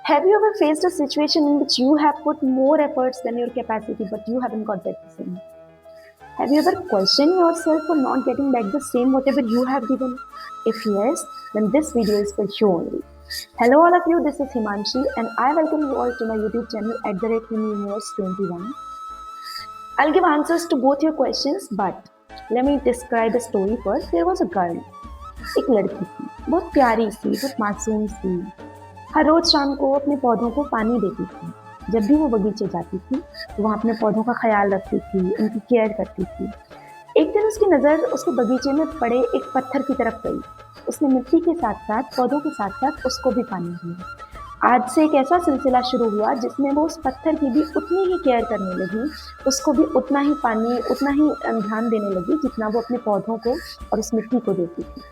Have you ever faced a situation in which you have put more efforts than your capacity but you haven't got back the same? Have you ever questioned yourself for not getting back the same whatever you have given? If yes, then this video is for you only. Hello all of you, this is Himanshi and I welcome you all to my YouTube channel @HimiUniverse21. I'll give answers to both your questions but let me describe a story first. There was a girl, एक लड़की थी, बहुत प्यारी सी, बहुत मासूम सी। हर रोज शाम को अपने पौधों को पानी देती थी। जब भी वो बगीचे जाती थी तो वहाँ अपने पौधों का ख्याल रखती थी, उनकी केयर करती थी। एक दिन उसकी नज़र उसके बगीचे में पड़े एक पत्थर की तरफ गई। उसने मिट्टी के साथ साथ पौधों के साथ साथ उसको भी पानी दिया। आज से एक ऐसा सिलसिला शुरू हुआ जिसमें वो उस पत्थर की भी उतनी ही केयर करने लगी, उसको भी उतना ही पानी, उतना ही ध्यान देने लगी जितना वो अपने पौधों को और उस मिट्टी को देती थी।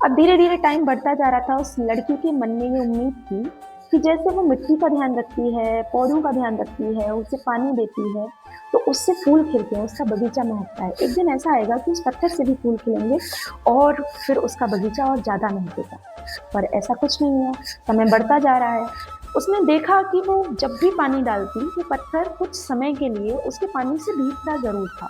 अब धीरे धीरे टाइम बढ़ता जा रहा था। उस लड़की के मन में ये उम्मीद थी कि जैसे वो मिट्टी का ध्यान रखती है, पौधों का ध्यान रखती है, उसे पानी देती है, तो उससे फूल खिलते हैं, उसका बगीचा महकता है। एक दिन ऐसा आएगा कि उस पत्थर से भी फूल खिलेंगे और फिर उसका बगीचा और ज़्यादा महकेगा। पर ऐसा कुछ नहीं हुआ। समय बढ़ता जा रहा है। उसने देखा कि वो जब भी पानी डालती वो पत्थर कुछ समय के लिए उसके पानी से भीगता जरूर था,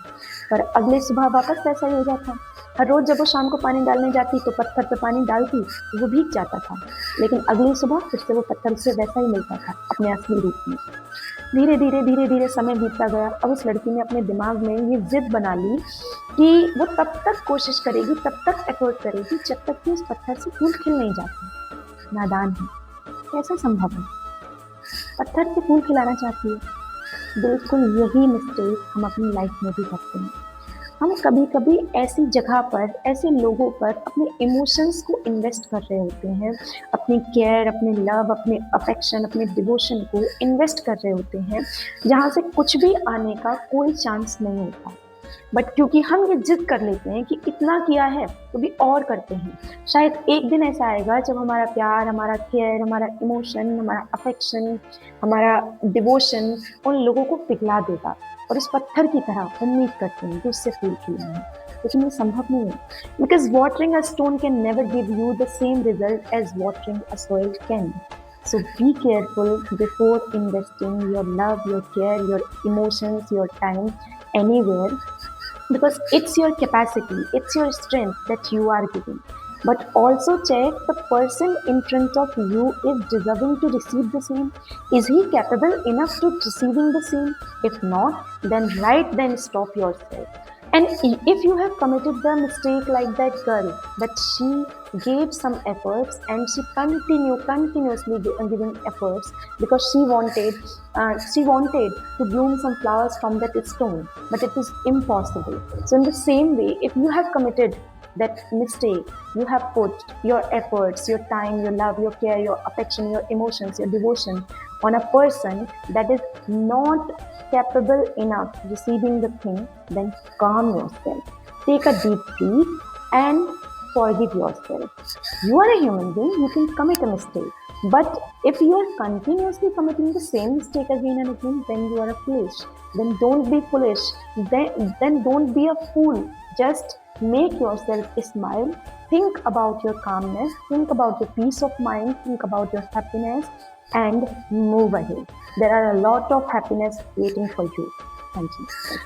पर अगले सुबह वापस वैसा ही हो जाता। हर रोज जब वो शाम को पानी डालने जाती तो पत्थर पे पानी डालती तो वो भीग जाता था, लेकिन अगली सुबह फिर से वो पत्थर से वैसा ही मिलता था अपने असली रूप में। धीरे धीरे समय बीतता गया। अब उस लड़की ने अपने दिमाग में ये जिद बना ली कि वो तब तक कोशिश करेगी, तब तक एफर्ट करेगी जब तक कि उस पत्थर से फूल खिल नहीं जाते। नादान है, कैसा संभव है? पत्थर से फूल खिलाना चाहती है। बिल्कुल यही मिस्टेक हम अपनी लाइफ में भी करते हैं। हम कभी कभी ऐसी जगह पर, ऐसे लोगों पर अपने इमोशंस को इन्वेस्ट कर रहे होते हैं, अपनी केयर, अपने लव, अपने अफेक्शन, अपने डिवोशन को इन्वेस्ट कर रहे होते हैं जहाँ से कुछ भी आने का कोई चांस नहीं होता। बट क्योंकि हम ये जिद कर लेते हैं कि इतना किया है तो भी और करते हैं, शायद एक दिन ऐसा आएगा जब हमारा प्यार, हमारा केयर, हमारा इमोशन, हमारा अफेक्शन, हमारा डिवोशन उन लोगों को पिघला देगा और उस पत्थर की तरह उम्मीद करते हैं कि उससे फूल खिलेंगे। लेकिन ये संभव नहीं है, because watering a stone can never give you the same result as watering a soil कैन। So be careful before investing your love, your care, your emotions, your time anywhere, because it's your capacity, it's your strength that you are giving. But also check the person in front of you is deserving to receive the same. Is he capable enough to receiving the same? If not, then right then stop yourself. And if you have committed the mistake like that girl, that she gave some efforts and she continuously giving efforts because she wanted to bloom some flowers from that stone, but it is impossible. So in the same way, if you have committed that mistake, you have put your efforts, your time, your love, your care, your affection, your emotions, your devotion on a person that is not capable enough receiving the thing, then calm yourself, take a deep breath and forgive yourself. You are a human being, you can commit a mistake, but if you are continuously committing the same mistake again and again, then you are a foolish. Then don't be foolish, then don't be a fool. Just make yourself smile, think about your calmness, think about your peace of mind, think about your happiness and move ahead. There are a lot of happiness waiting for you. Thank you.